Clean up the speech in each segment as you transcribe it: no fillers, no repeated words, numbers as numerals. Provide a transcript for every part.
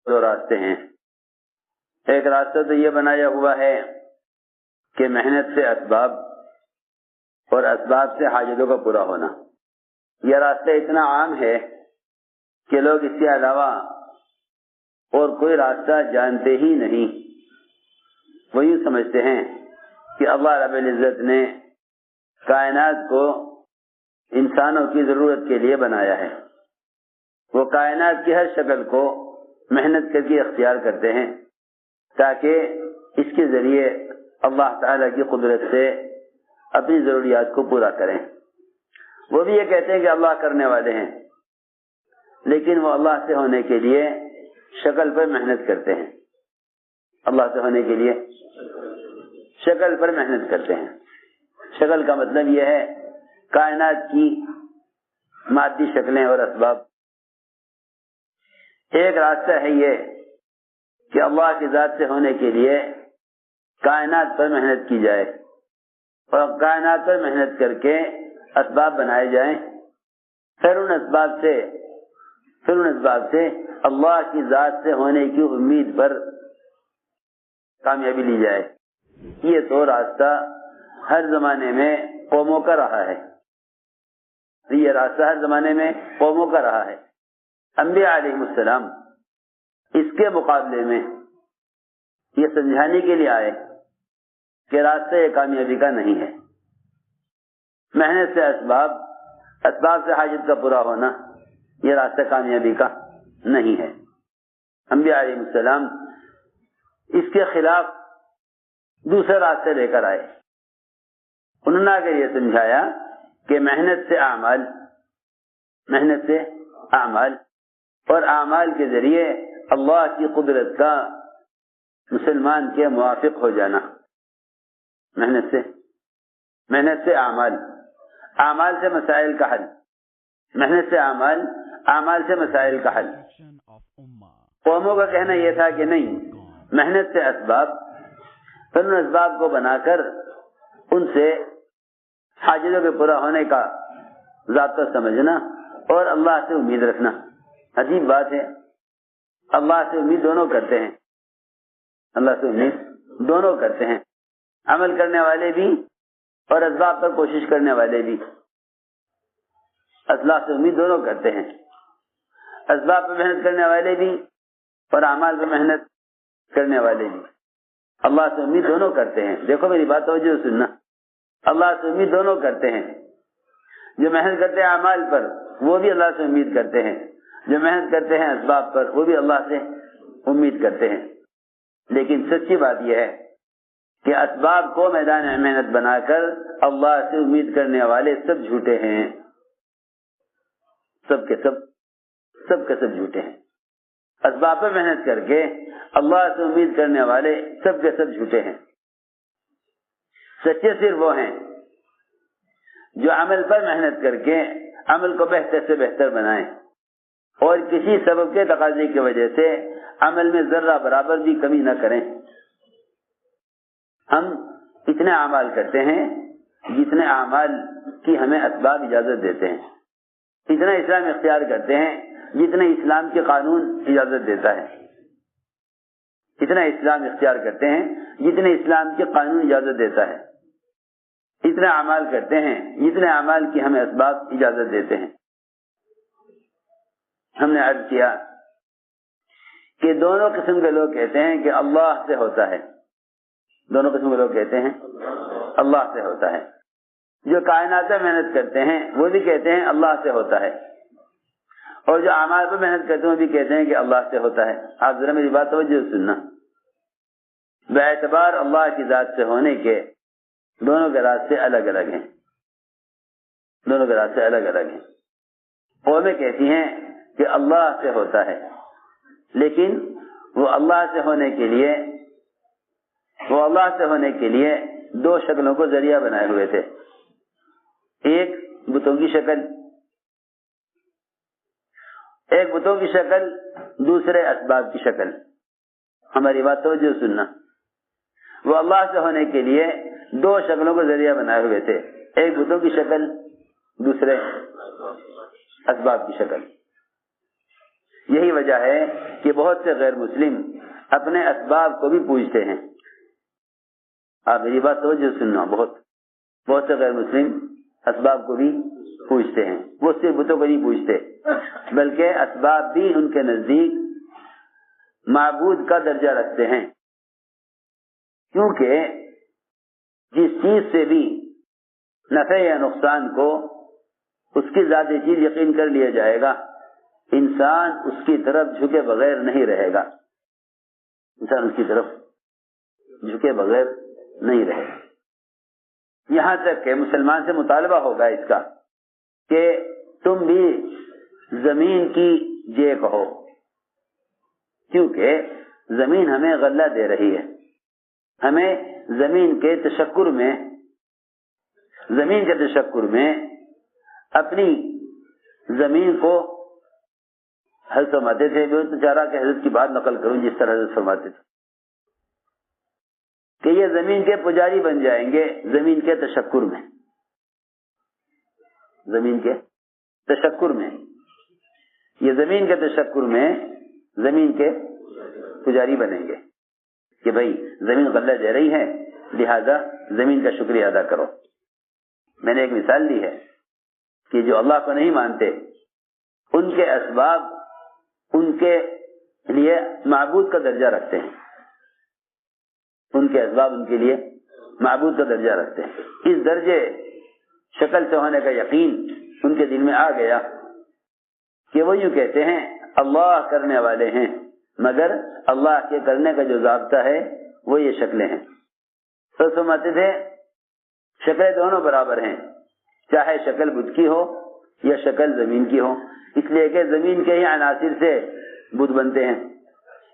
دو راستے ہیں. ایک راستہ تو یہ بنایا ہوا ہے کہ محنت سے اسباب اور اسباب سے حاجتوں کا پورا ہونا. یہ راستہ اتنا عام ہے کہ لوگ اس کے علاوہ اور کوئی راستہ جانتے ہی نہیں. وہ یوں سمجھتے ہیں کہ اللہ رب العزت نے کائنات کو انسانوں کی ضرورت کے لیے بنایا ہے. وہ کائنات کی ہر شکل کو محنت کر کے اختیار کرتے ہیں تاکہ اس کے ذریعے اللہ تعالیٰ کی قدرت سے اپنی ضروریات کو پورا کریں. وہ بھی یہ کہتے ہیں کہ اللہ کرنے والے ہیں، لیکن وہ اللہ سے ہونے کے لیے شکل پر محنت کرتے ہیں. اللہ سے ہونے کے لیے شکل پر محنت کرتے ہیں. شکل کا مطلب یہ ہے کائنات کی مادی شکلیں اور اسباب. ایک راستہ ہے یہ کہ اللہ کی ذات سے ہونے کے لیے کائنات پر محنت کی جائے اور کائنات پر محنت کر کے اسباب بنائے جائیں. پھر ان اسباب سے اللہ کی ذات سے ہونے کی امید پر کامیابی لی جائے. یہ تو راستہ ہر زمانے میں قوموں کا رہا ہے. یہ راستہ ہر زمانے میں قوموں کا رہا ہے. انبیاء علیہ السلام اس کے مقابلے میں یہ سمجھانے کے لیے آئے کہ راستہ یہ کامیابی کا نہیں ہے. محنت سے اسباب سے حاجت کا پورا ہونا یہ راستہ کامیابی کا نہیں ہے. انبیاء علیہ السلام اس کے خلاف دوسرے راستے لے کر آئے. انہوں نے آگے یہ سمجھایا کہ محنت سے اعمال اور اعمال کے ذریعے اللہ کی قدرت کا مسلمان کے موافق ہو جانا. محنت سے اعمال سے مسائل کا حل. محنت سے اعمال سے مسائل کا حل. قوموں کا کہنا یہ تھا کہ نہیں، محنت سے اسباب، پھر ان اسباب کو بنا کر ان سے حاجتوں کے پورا ہونے کا ضابطہ سمجھنا اور اللہ سے امید رکھنا. عجیب بات ہے، اللہ سے امید دونوں کرتے ہیں. اللہ سے امید دونوں کرتے ہیں، عمل کرنے والے بھی اور اسباب پر کوشش کرنے والے بھی. اللہ سے امید دونوں کرتے ہیں، اسباب پر محنت کرنے والے بھی اور اعمال پر محنت کرنے والے بھی. اللہ سے امید دونوں کرتے ہیں. دیکھو میری بات توجہ سننا، اللہ سے امید دونوں کرتے ہیں. جو محنت کرتے ہیں اعمال پر وہ بھی اللہ سے امید کرتے ہیں، جو محنت کرتے ہیں اسباب پر وہ بھی اللہ سے امید کرتے ہیں. لیکن سچی بات یہ ہے کہ اسباب کو میدان محنت بنا کر اللہ سے امید کرنے والے سب جھوٹے ہیں. سب کے سب جھوٹے ہیں. اسباب پر محنت کر کے اللہ سے امید کرنے والے سب کے سب جھوٹے ہیں. سچے صرف وہ ہیں جو عمل پر محنت کر کے عمل کو بہتر سے بہتر بنائیں اور کسی سبب کے تقاضے کی وجہ سے عمل میں ذرہ برابر بھی کمی نہ کریں. ہم اتنے اعمال کرتے ہیں جتنے اعمال کی ہمیں اسباب اجازت دیتے ہیں. اتنا اسلام اختیار کرتے ہیں جتنے اسلام کے قانون اجازت دیتا ہے. اتنا اسلام اختیار کرتے ہیں جتنے اسلام کے قانون اجازت دیتا ہے. اتنے اعمال کرتے ہیں جتنے اعمال کی ہمیں اسباب اجازت دیتے ہیں. ہم نے عرض کیا کہ دونوں قسم کے لوگ کہتے ہیں کہ اللہ سے ہوتا ہے. دونوں قسم کے لوگ کہتے ہیں اللہ سے ہوتا ہے. جو کائنات میں محنت کرتے ہیں وہ بھی کہتے ہیں اللہ سے ہوتا ہے، اور جو اعمال پر محنت کرتے ہیں وہ بھی کہتے ہیں کہ اللہ سے ہوتا ہے. آپ ذرا میری بات توجہ سننا. باعتبار اللہ کی ذات سے ہونے کے دونوں کے راستے الگ الگ ہیں. دونوں کے راستے الگ الگ ہیں. قومیں کہتی ہیں کہ اللہ سے ہوتا ہے، لیکن وہ اللہ سے ہونے کے لیے دو شکلوں کو ذریعہ بنائے ہوئے تھے. ایک بتوں کی شکل، دوسرے اسباب کی شکل. ہماری بات توجہ سننا. وہ اللہ سے ہونے کے لیے دو شکلوں کو ذریعہ بنائے ہوئے تھے. ایک بتوں کی شکل، دوسرے اسباب کی شکل. یہی وجہ ہے کہ بہت سے غیر مسلم اپنے اسباب کو بھی پوجتے ہیں. آپ میری بات توجہ سننا. بہت سے غیر مسلم اسباب کو بھی پوجتے ہیں. وہ صرف بتوں کو نہیں پوجتے بلکہ اسباب بھی ان کے نزدیک معبود کا درجہ رکھتے ہیں. کیونکہ جس چیز سے بھی نفع یا نقصان کو اس کی ذاتی چیز یقین کر لیا جائے گا، انسان اس کی طرف جھکے بغیر نہیں رہے گا. انسان اس کی طرف جھکے بغیر نہیں رہے گا. یہاں تک کہ مسلمان سے مطالبہ ہوگا اس کا کہ تم بھی زمین کی جے کہو، کیونکہ زمین ہمیں غلہ دے رہی ہے. ہمیں زمین کے تشکر میں اپنی زمین کو حضرت فرماتے تھے، جو تو چاہ رہا کہ حضرت کی بات نقل کروں جس طرح حضرت فرماتے تھے کہ یہ زمین کے پجاری بن جائیں گے زمین کے تشکر میں. یہ زمین کے تشکر میں زمین کے پجاری بنیں گے کہ بھائی زمین غلہ دے رہی ہے لہذا زمین کا شکریہ ادا کرو. میں نے ایک مثال دی ہے کہ جو اللہ کو نہیں مانتے ان کے اسباب ان کے لیے معبود کا درجہ رکھتے ہیں. ان کے اسباب ان کے لیے معبود کا درجہ رکھتے ہیں. اس درجے شکل سے ہونے کا یقین ان کے دل میں آ گیا کہ وہ یوں کہتے ہیں اللہ کرنے والے ہیں، مگر اللہ کے کرنے کا جو ضابطہ ہے وہ یہ شکلیں ہیں. تو سمجھتے تھے شکلیں دونوں برابر ہیں، چاہے شکل بت کی ہو یا شکل زمین کی ہو، اس لیے کہ زمین کے ہی عناصر سے بت بنتے ہیں.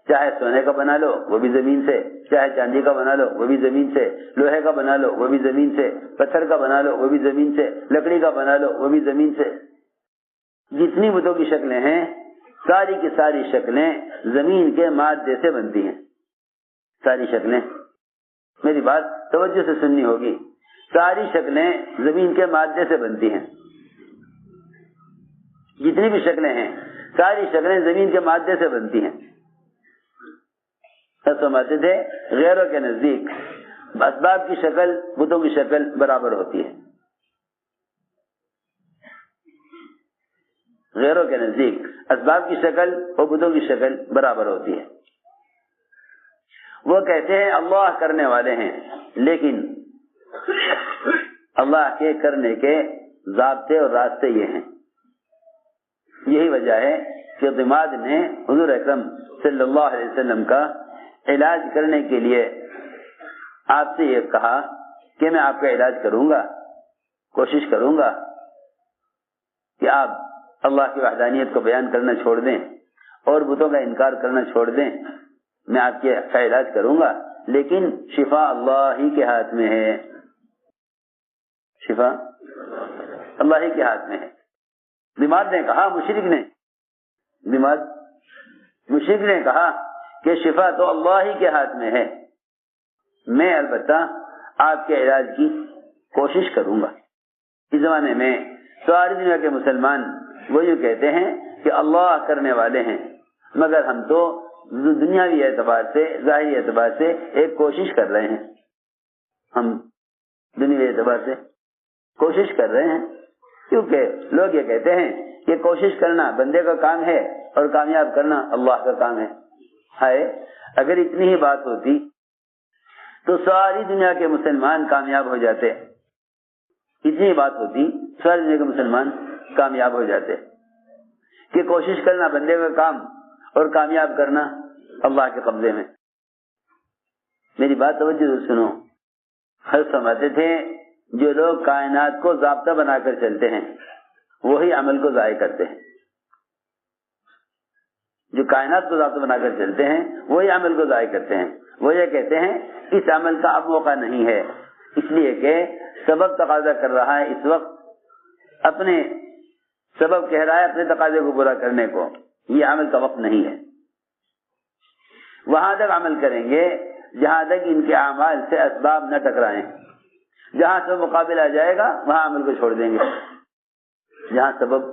چاہے سونے کا بنا لو وہ بھی زمین سے، چاہے چاندی کا بنا لو وہ بھی زمین سے، لوہے کا بنا لو وہ بھی زمین سے، پتھر کا بنا لو وہ بھی زمین سے، لکڑی کا بنا لو وہ بھی زمین سے. جتنی بتوں کی شکلیں ہیں ساری کی ساری شکلیں زمین کے مادے سے بنتی ہیں. ساری شکلیں، میری بات توجہ سے سننی ہوگی، ساری شکلیں زمین کے مادے سے بنتی ہیں. جتنی بھی شکلیں ہیں ساری شکلیں زمین کے مادے سے بنتی ہیں. سمجھتے تھے غیروں کے نزدیک اسباب کی شکل بتوں کی شکل برابر ہوتی ہے. غیروں کے نزدیک اسباب کی شکل اور بتوں کی شکل برابر ہوتی ہے. وہ کہتے ہیں اللہ کرنے والے ہیں، لیکن اللہ کے کرنے کے ضابطے اور راستے یہ ہیں. یہی وجہ ہے کہ ضماد نے حضور اکرم صلی اللہ علیہ وسلم کا علاج کرنے کے لیے آپ سے یہ کہا کہ میں آپ کا علاج کروں گا، کوشش کروں گا کہ آپ اللہ کی وحدانیت کو بیان کرنا چھوڑ دیں اور بتوں کا انکار کرنا چھوڑ دیں. میں آپ کا علاج کروں گا، لیکن شفا اللہ ہی کے ہاتھ میں ہے. شفا اللہ ہی کے ہاتھ میں ہے. ضماد نے کہا، مشرک نے کہا کہ شفا تو اللہ ہی کے ہاتھ میں ہے، میں البتہ آپ کے علاج کی کوشش کروں گا. اس زمانے میں ساری دنیا کے مسلمان وہ یوں کہتے ہیں کہ اللہ کرنے والے ہیں، مگر ہم تو دنیاوی اعتبار سے ظاہری اعتبار سے ایک کوشش کر رہے ہیں. ہم دنیاوی اعتبار سے کوشش کر رہے ہیں، کیونکہ لوگ یہ کہتے ہیں کہ کوشش کرنا بندے کا کام ہے اور کامیاب کرنا اللہ کا کام ہے. اگر اتنی ہی بات ہوتی تو ساری دنیا کے مسلمان کامیاب ہو جاتے. اتنی بات ہوتی ساری دنیا کے مسلمان کامیاب ہو جاتے کہ کوشش کرنا بندے کا کام اور کامیاب کرنا اللہ کے قبضے میں. میری بات توجہ سے سنو. ہر سمجھتے تھے جو لوگ کائنات کو ضابطہ بنا کر چلتے ہیں وہی عمل کو ضائع کرتے ہیں. جو کائنات کو ضابطہ بنا کر چلتے ہیں وہی عمل کو ضائع کرتے ہیں. وہ یہ کہتے ہیں اس عمل کا اب موقع نہیں ہے، اس لیے کہ سبب تقاضا کر رہا ہے، اس وقت اپنے سبب کہہ رہا ہے اپنے تقاضے کو پورا کرنے کو، یہ عمل کا وقت نہیں ہے. وہاں تک عمل کریں گے جہاں تک ان کے اعمال سے اسباب نہ ٹکرائیں. جہاں سے مقابل آ جائے گا وہاں عمل کو چھوڑ دیں گے. جہاں سبب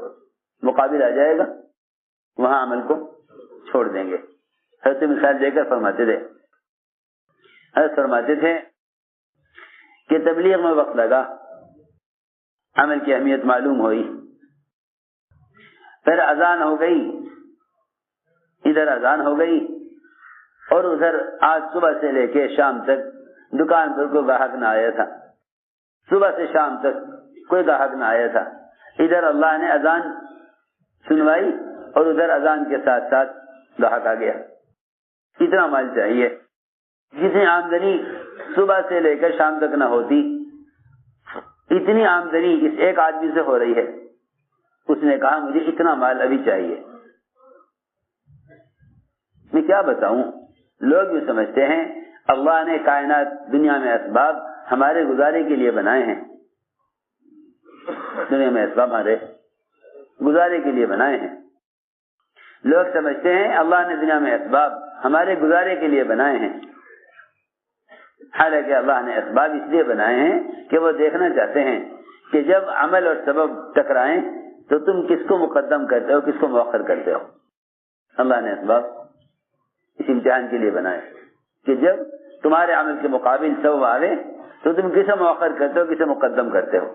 مقابل آ جائے گا وہاں عمل کو چھوڑ دیں گے. حضرت مثال دے کر فرماتے تھے کہ تبلیغ میں وقت لگا, عمل کی اہمیت معلوم ہوئی, پھر اذان ہو گئی, ادھر اذان ہو گئی اور ادھر آج صبح سے لے کے شام تک دکان پر کوئی گاہک نہ آیا تھا, صبح سے شام تک کوئی گاہک نہ آیا تھا. ادھر اللہ نے اذان سنوائی اور ادھر اذان کے ساتھ ساتھ گاہک آ گیا. اتنا مال چاہیے, جتنی آمدنی صبح سے لے کر شام تک نہ ہوتی اتنی آمدنی اس ایک آدمی سے ہو رہی ہے. اس نے کہا مجھے اتنا مال ابھی چاہیے. میں کیا بتاؤں, لوگ بھی سمجھتے ہیں اللہ نے کائنات دنیا میں اسباب ہمارے گزارے کے لیے بنائے ہیں, دنیا میں اسباب ہمارے گزارے کے لیے بنائے ہیں. لوگ سمجھتے ہیں اللہ نے دنیا میں اسباب ہمارے گزارے کے لیے بنائے ہیں, حالانکہ اللہ نے اسباب اس لیے بنائے ہیں کہ وہ دیکھنا چاہتے ہیں کہ جب عمل اور سبب ٹکرائیں تو تم کس کو مقدم کرتے ہو, کس کو مؤخر کرتے ہو. اللہ نے اسباب اس امتحان کے لیے بنائے کہ جب تمہارے عمل کے مقابل سبب آوے تو تم کسے مؤخر کرتے ہو, کسے مقدم کرتے ہو.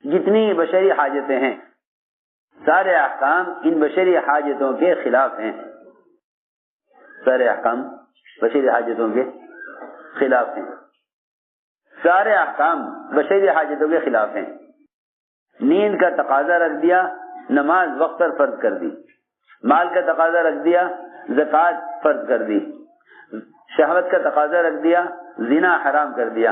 جتنی بشری حاجتیں ہیں سارے احکام ان بشری حاجتوں کے خلاف ہیں, سارے احکام بشری حاجتوں کے خلاف ہیں, سارے احکام بشری حاجتوں کے خلاف ہیں. نیند کا تقاضا رکھ دیا, نماز وقت پر فرض کر دی. مال کا تقاضا رکھ دیا, زکوٰۃ فرض کر دی. شہوت کا تقاضا رکھ دیا, زنا حرام کر دیا.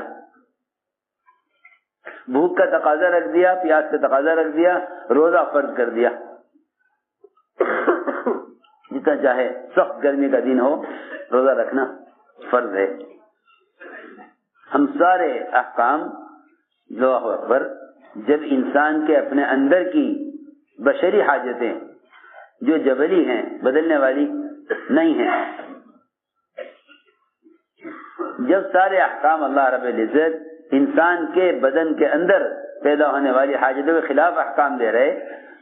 بھوک کا تقاضا رکھ دیا, پیاس کا تقاضا رکھ دیا, روزہ فرض کر دیا. جتنا چاہے سخت گرمی کا دن ہو روزہ رکھنا فرض ہے. ہم سارے احکام اللہ اکبر جب انسان کے اپنے اندر کی بشری حاجتیں جو جبلی ہیں, بدلنے والی نہیں ہیں, جب سارے احکام اللہ رب العزت انسان کے بدن کے اندر پیدا ہونے والی حاجتوں کے خلاف احکام دے رہے,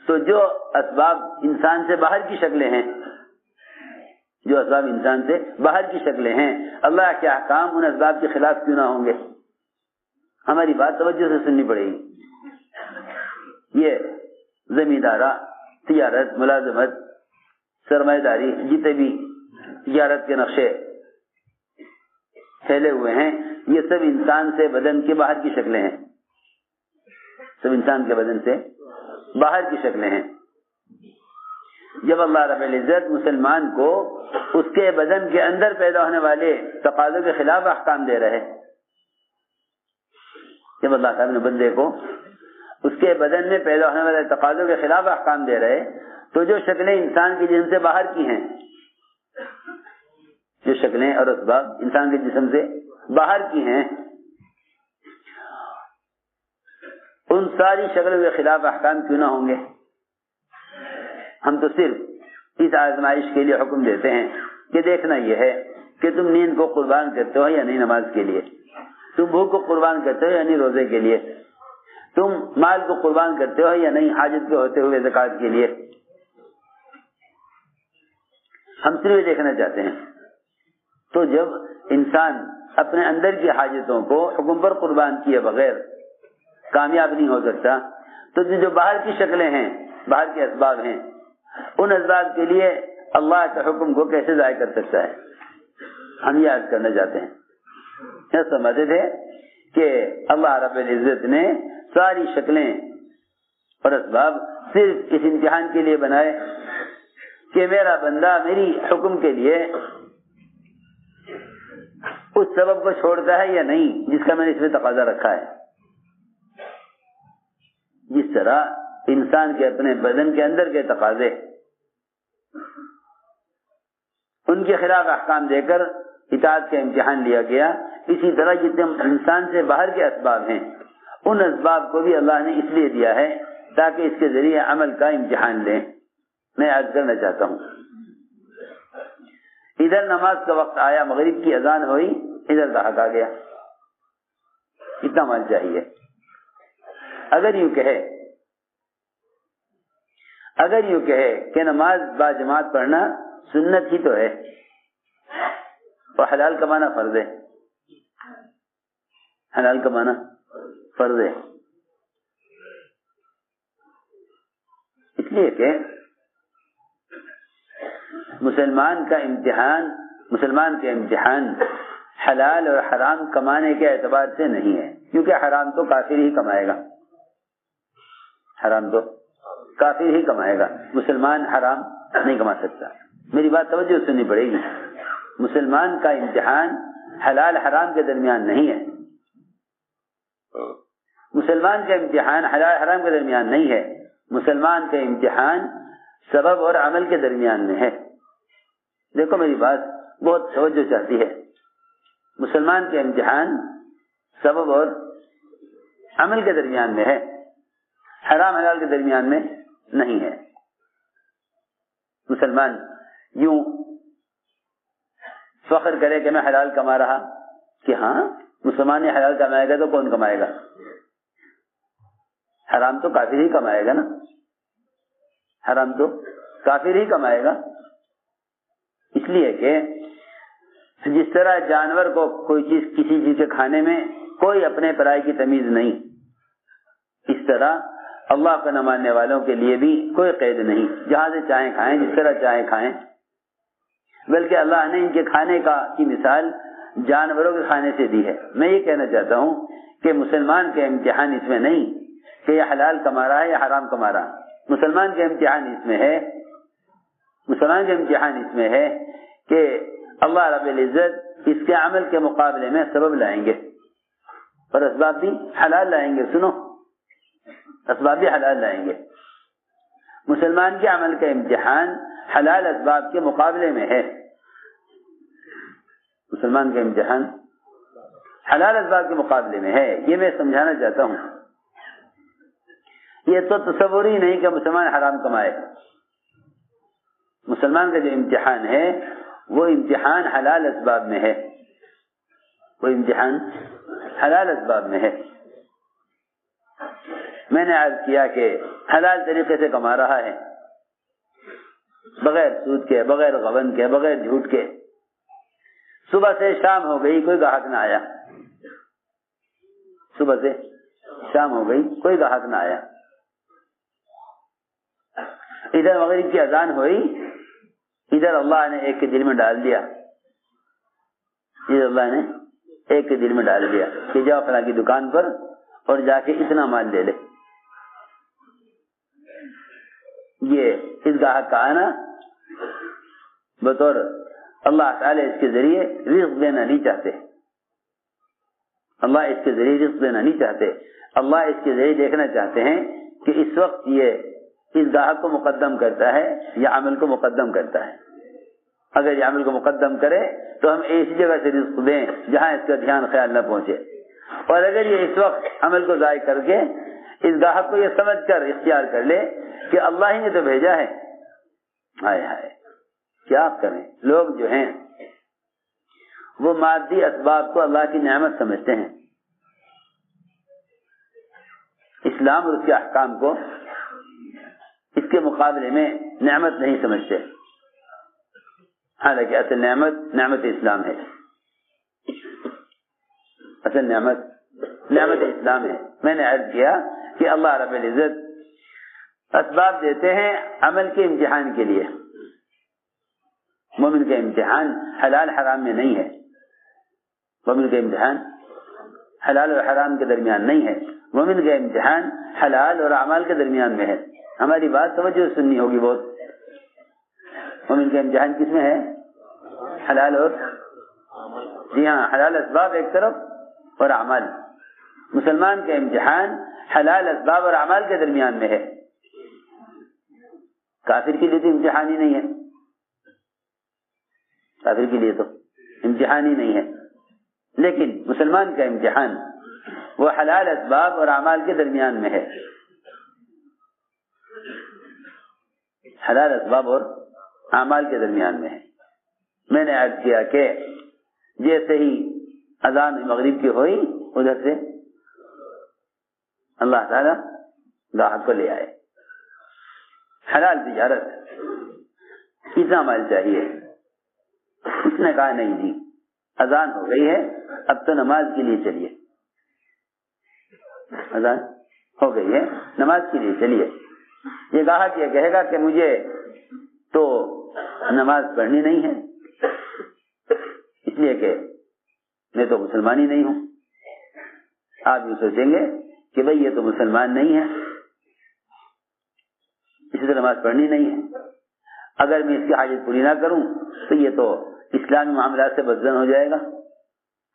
تو جو اسباب انسان سے باہر کی شکلیں ہیں, جو اسباب انسان سے باہر کی شکلیں ہیں, اللہ کے احکام ان اسباب کے خلاف کیوں نہ ہوں گے. ہماری بات توجہ سے سننی پڑے گی. یہ زمیندارہ, تجارت, ملازمت, سرمایہ داری, جتنے بھی تجارت کے نقشے پھیلے ہوئے ہیں, یہ سب انسان سے بدن کے باہر کی شکلیں ہیں, سب انسان کے بدن سے باہر کی شکلیں ہیں. جب اللہ رب العزت مسلمان کو اس کے بدن کے اندر پیدا ہونے والے تقاضوں کے خلاف احکام دے رہے, جب اللہ تعالیٰ نے بندے کو اس کے بدن میں پیدا ہونے والے تقاضوں کے خلاف احکام دے رہے, تو جو شکلیں انسان کے جسم سے باہر کی ہیں, جو شکلیں اور اسباب انسان کے جسم سے باہر کی ہیں, ان ساری شکلوں کے خلاف احکام کیوں نہ ہوں گے. ہم تو صرف اس آزمائش کے لیے حکم دیتے ہیں کہ دیکھنا یہ ہے کہ تم نیند کو قربان کرتے ہو یا نہیں نماز کے لیے, تم بھوک کو قربان کرتے ہو یا نہیں روزے کے لیے, تم مال کو قربان کرتے ہو یا نہیں حاجت کے ہوتے ہوئے زکوٰۃ کے لیے. ہم صرف دیکھنا چاہتے ہیں. تو جب انسان اپنے اندر کی حاجتوں کو حکم پر قربان کیے بغیر کامیاب نہیں ہو سکتا, تو جو باہر کی شکلیں ہیں, باہر کے اسباب ہیں, ان اسباب کے لیے اللہ کے حکم کو کیسے ضائع کر سکتا ہے. ہم یہ عرض کرنا چاہتے ہیں. یہ سمجھتے تھے کہ اللہ رب العزت نے ساری شکلیں اور اسباب صرف اس امتحان کے لیے بنائے کہ میرا بندہ میری حکم کے لیے اس سبب کو چھوڑتا ہے یا نہیں جس کا میں نے اس میں تقاضا رکھا ہے. جس طرح انسان کے اپنے بدن کے اندر کے تقاضے ان کے خلاف احکام دے کر اطاعت کا امتحان لیا گیا, اسی طرح جتنے انسان سے باہر کے اسباب ہیں ان اسباب کو بھی اللہ نے اس لیے دیا ہے تاکہ اس کے ذریعے عمل کا امتحان لیں. میں عرض کرنا چاہتا ہوں, ادھر نماز کا وقت آیا, مغرب کی اذان ہوئی, ادھر گاہک آ گیا, اتنا مال چاہیے. اگر یوں کہے اگر یوں کہے کہ نماز با جماعت پڑھنا سنت ہی تو ہے اور حلال کمانا فرض ہے، حلال کمانا فرض ہے، اس لیے کہ مسلمان کا امتحان حلال اور حرام کمانے کے اعتبار سے نہیں ہے، کیونکہ حرام تو کافر ہی کمائے گا، حرام تو کافر ہی کمائے گا، مسلمان حرام نہیں کما سکتا۔ میری بات توجہ سننی پڑے گی، مسلمان کا امتحان حلال حرام کے درمیان نہیں ہے، مسلمان کا امتحان حلال حرام کے درمیان نہیں ہے، مسلمان کا امتحان سبب اور عمل کے درمیان میں ہے۔ دیکھو میری بات بہت توجہ چاہتی ہے، مسلمان کے امتحان سبب اور عمل کے درمیان میں ہے، حرام حلال کے درمیان میں نہیں ہے۔ مسلمان یوں فخر کرے کہ میں حلال کما رہا، کہ ہاں مسلمان نے حلال کمائے گا تو کون کمائے گا؟ حرام تو کافر ہی کمائے گا نا، حرام تو کافر ہی کمائے گا، اس لیے کہ جس طرح جانور کو کوئی چیز کسی چیز کے کھانے میں کوئی اپنے پرائے کی تمیز نہیں، اس طرح اللہ کو نہ ماننے والوں کے لیے بھی کوئی قید نہیں، جہاں سے چاہیں کھائیں، جس طرح چاہیں کھائیں، بلکہ اللہ نے ان کے کھانے کی مثال جانوروں کے کھانے سے دی ہے۔ میں یہ کہنا چاہتا ہوں کہ مسلمان کے امتحان اس میں نہیں کہ یہ حلال کما رہا ہے یا حرام کما رہا، مسلمان کے امتحان اس میں ہے، مسلمان کے امتحان اس میں ہے کہ اللہ رب العزت اس کے عمل کے مقابلے میں سبب لائیں گے اور اسباب بھی حلال لائیں گے، سنو اسباب بھی حلال لائیں گے۔ مسلمان کے عمل کا امتحان حلال اسباب کے مقابلے میں ہے، مسلمان کا امتحان حلال اسباب کے مقابلے میں ہے، یہ میں سمجھانا چاہتا ہوں۔ یہ تو تصور ہی نہیں کہ مسلمان حرام کمائے، مسلمان کا جو امتحان ہے وہ امتحان حلال اسباب میں ہے، وہ امتحان حلال اسباب میں ہے۔ میں نے عرض کیا کہ حلال طریقے سے کما رہا ہے، بغیر سود کے، بغیر غبن کے، بغیر جھوٹ کے، صبح سے شام ہو گئی کوئی گاہک نہ آیا، صبح سے شام ہو گئی کوئی گاہک نہ آیا، ادھر مغرب کی اذان ہوئی، ادھر اللہ نے ایک کے دل میں ڈال دیا، ادھر اللہ نے ایک کے دل میں ڈال دیا کہ جاؤ فلاں کی دکان پر اور جا کے اتنا مال لے لے۔ یہ اس گاہک کا آنا بطور اللہ تعالی اس کے ذریعے رزق دینا نہیں چاہتے، اللہ اس کے ذریعے رزق دینا نہیں چاہتے، اللہ اس کے ذریعے دیکھنا چاہتے ہیں کہ اس وقت یہ اس گاہک کو مقدم کرتا ہے یا عمل کو مقدم کرتا ہے۔ اگر یہ عمل کو مقدم کرے تو ہم ایسی جگہ سے رزق دیں جہاں اس کا دھیان خیال نہ پہنچے، اور اگر یہ اس وقت عمل کو ضائع کر کے اس گاہک کو یہ سمجھ کر اختیار کر لے کہ اللہ ہی نے تو بھیجا ہے، ہائے ہائے کیا کریں۔ لوگ جو ہیں وہ مادی اسباب کو اللہ کی نعمت سمجھتے ہیں، اسلام اور اس کے احکام کو اس کے مقابلے میں نعمت نہیں سمجھتے، حالانکہ اصل نعمت اسلام ہے، اصل نعمت اسلام ہے۔ میں نے عرض کیا کہ اللہ رب العزت اسباب دیتے ہیں عمل کے امتحان کے لیے، مومن کا امتحان حلال حرام میں نہیں ہے، مومن کا امتحان حلال اور حرام کے درمیان نہیں ہے، مومن کا امتحان حلال اور اعمال کے درمیان میں ہے۔ ہماری بات توجہ سننی ہوگی بہت، مومن کا امتحان کس میں ہے؟ حلال اور، جی ہاں، حلال اسباب ایک طرف اور اعمال۔ مسلمان کا امتحان حلال اسباب اور اعمال کے درمیان میں ہے، کافر کے لیے تو امتحان ہی نہیں ہے، کافر کے لیے تو امتحان ہی نہیں ہے، لیکن مسلمان کا امتحان وہ حلال اسباب اور اعمال کے درمیان میں ہے، حلال اسباب اور اعمال کے درمیان میں ہے۔ میں نے عرض کیا کہ جیسے ہی اذان مغرب کی ہوئی ادھر سے اللہ تعالی گاہک کو لے آئے، حلال تجارت، اتنا مال چاہیے. اس نے کہا نہیں جی اذان ہو گئی ہے اب تو نماز کے لیے چلیے. اذان ہو گئی ہے نماز کے لیے چلیے. یہ گاہک یہ کہے گا کہ مجھے تو نماز پڑھنی نہیں ہے اس لیے کہ میں تو مسلمان ہی نہیں ہوں. آپ یہ سوچیں گے کہ بھئی یہ تو مسلمان نہیں ہے اسی طرح نماز پڑھنی نہیں ہے، اگر میں اس کی حاجت پوری نہ کروں تو یہ تو اسلامی معاملات سے بدزن ہو جائے گا.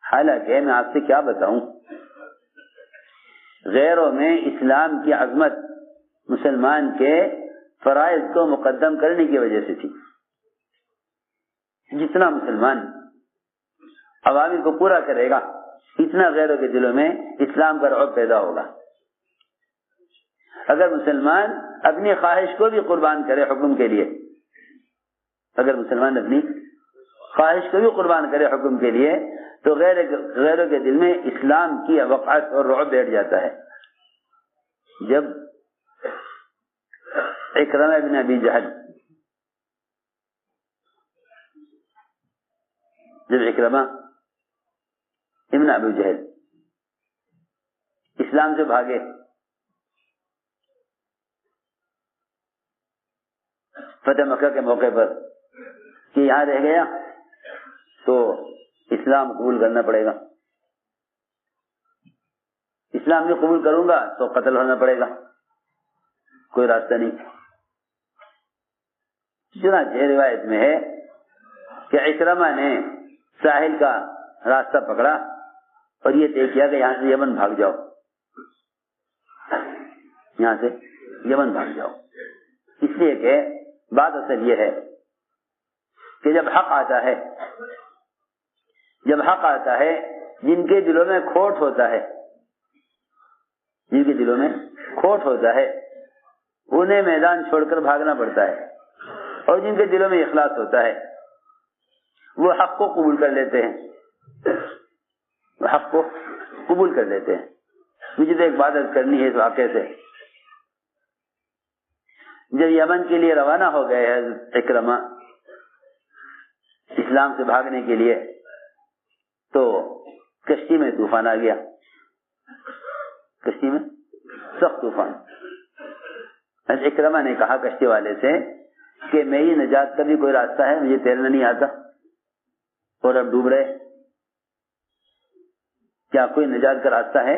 حالانکہ میں آپ سے کیا بتاؤں، غیروں میں اسلام کی عظمت مسلمان کے فرائض کو مقدم کرنے کی وجہ سے تھی. جتنا مسلمان عوامل کو پورا کرے گا اتنا غیروں کے دلوں میں اسلام کا رعب پیدا ہوگا. اگر مسلمان اپنی خواہش کو بھی قربان کرے حکم کے لیے، اگر مسلمان اپنی خواہش کو بھی قربان کرے حکم کے لیے تو غیروں کے دل میں اسلام کی وقعت اور رعب بیٹھ جاتا ہے. جب اکرمہ ابن ابی جہل اکرمہ ابن ابی جہل اسلام سے بھاگے، فتح مکہ کے موقع پر کہ یہاں رہ گیا تو اسلام قبول کرنا پڑے گا، اسلام نہیں قبول کروں گا تو قتل ہونا پڑے گا، کوئی راستہ نہیں. چنانچہ روایت میں ہے کہ اکرمہ نے ساحل کا راستہ پکڑا اور یہ طے کیا کہ یہاں سے یمن بھاگ جاؤ، یہاں سے یمن بھاگ جاؤ. اس لیے کہ بات اصل یہ ہے کہ جب حق آتا ہے جن کے دلوں میں کھوٹ ہوتا ہے، جن کے دلوں میں کھوٹ ہوتا ہے انہیں میدان چھوڑ کر بھاگنا پڑتا ہے، اور جن کے دلوں میں اخلاص ہوتا ہے وہ حق کو قبول کر لیتے ہیں، وہ حق کو قبول کر لیتے ہیں. مجھے تو ایک بات عرض کرنی ہے اس واقعے سے. جب یمن کے لیے روانہ ہو گئے حضرت اکرمہ اسلام سے بھاگنے کے لیے تو کشتی میں طوفان آ گیا، کشتی میں سخت طوفان. حضرت اکرمہ نے کہا کشتی والے سے کہ میری نجات کا بھی کوئی راستہ ہے، مجھے تیرنا نہیں آتا اور اب ڈوب رہے، کیا کوئی نجات کا راستہ ہے؟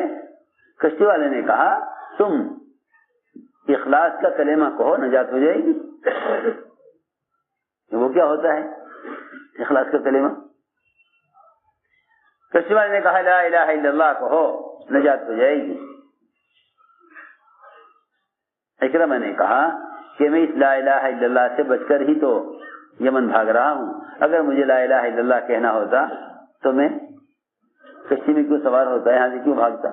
کشتی والے نے کہا تم اخلاص کا کلمہ کہو نجات ہو جائے گی. وہ کیا ہوتا ہے اخلاص کا کلمہ؟ کشتی والے نے کہا لا الہ الا اللہ کہو نجات ہو جائے گی. اکرمہ نے کہا کہ میں اس لا الہ الا اللہ سے بچ کر ہی تو یمن بھاگ رہا ہوں، اگر مجھے لا الہ الا اللہ کہنا ہوتا تو میں کشتی میں کیوں سوار ہوتا، یہاں سے کیوں بھاگتا؟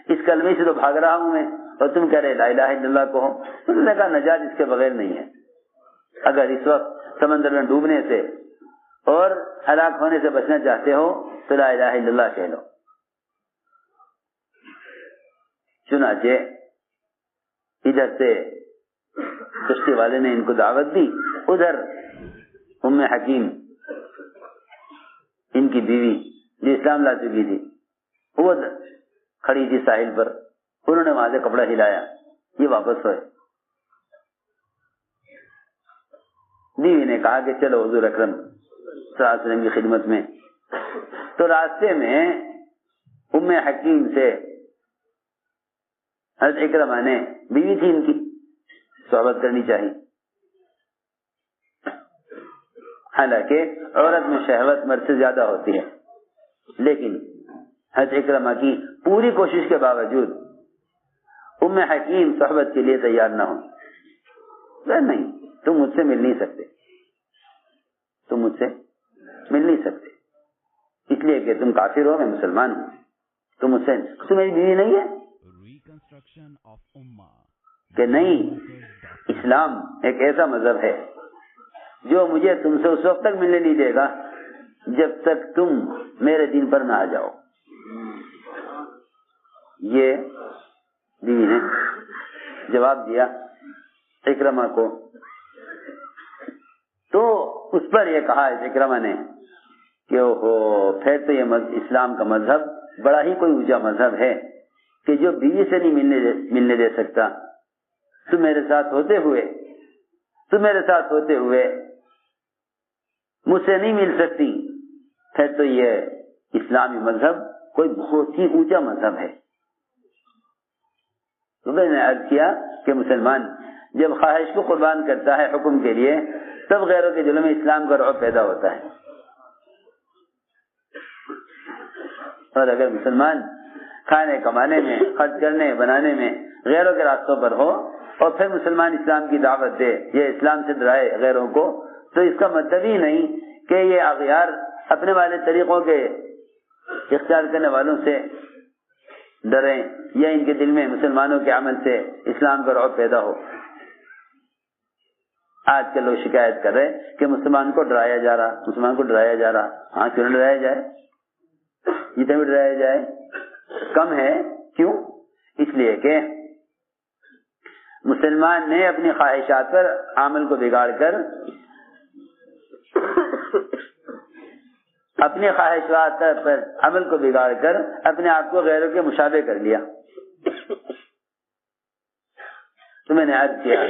اس کلمے سے تو بھاگ رہا ہوں میں اور تم کہہ رہے لا الہ الا اللہ کہو. انہوں نے کہا نجات اس کے بغیر نہیں ہے، اگر اس وقت سمندر میں ڈوبنے سے اور ہلاک ہونے سے بچنا چاہتے ہو تو لا الہ الا اللہ کہہ لو. چنانچہ ادھر سے کشتی والے نے ان کو دعوت دی، ادھر ام حکیم ان کی بیوی جو اسلام لا چکی تھی وہ کھڑی تھی ساحل پر، انہوں نے وہاں سے کپڑا ہلایا، یہ واپس ہوئے. بیوی نے کہا کہ چلو حضور اکرم صلی اللہ علیہ وسلم کی خدمت میں. تو راستے میں ام حکیم سے حضرت اکرمہ نے، بیوی تھی ان کی، صحبت کرنی چاہیے. حالانکہ عورت میں شہوت مرد سے زیادہ ہوتی ہے، لیکن حضرت اکرمہ کی پوری کوشش کے باوجود ام حکیم صحبت کے لیے تیار نہ ہو. نہیں تم مجھ سے مل نہیں سکتے، تم مجھ سے مل نہیں سکتے اس لیے کہ تم کافر ہو، میں مسلمان ہوں، تم مجھ سے، تم میری بیوی نہیں ہے کہ نہیں. اسلام ایک ایسا مذہب ہے جو مجھے تم سے اس وقت تک ملنے نہیں دے گا جب تک تم میرے دین پر نہ آ جاؤ. یہ بیوی نے جواب دیا اکرمہ کو. تو اس پر یہ کہا اس اکرمہ نے کہ پھر تو یہ اسلام کا مذہب بڑا ہی کوئی اونچا مذہب ہے کہ جو بیوی سے نہیں ملنے دے سکتا. تو میرے ساتھ ہوتے ہوئے مجھ سے نہیں مل سکتی، پھر تو یہ اسلامی مذہب کوئی بہت ہی اونچا مذہب ہے. تو میں نے عرض کیا کہ مسلمان جب خواہش کو قربان کرتا ہے حکم کے لیے تب غیروں کے دلوں میں اسلام کا رعب پیدا ہوتا ہے. اور اگر مسلمان کھانے کمانے میں، خرچ کرنے بنانے میں غیروں کے راستوں پر ہو اور پھر مسلمان اسلام کی دعوت دے یا اسلام سے ڈرائے غیروں کو، تو اس کا مطلب ہی نہیں کہ یہ اغیار اپنے والے طریقوں کے اختیار کرنے والوں سے ڈریں یا ان کے دل میں مسلمانوں کے عمل سے اسلام کا رعب پیدا ہو. آج کے لوگ شکایت کر رہے کہ مسلمان کو ڈرایا جا رہا. ہاں کیوں نہ ڈرایا جائے؟ جتنے بھی ڈرایا جائے کم ہے. کیوں؟ اس لیے کہ مسلمان نے اپنی خواہشات پر عمل کو بگاڑ کر اپنی خواہشات پر عمل کو بگاڑ کر اپنے آپ کو غیروں کے مشابہ کر لیا. تو میں نے عرض کیا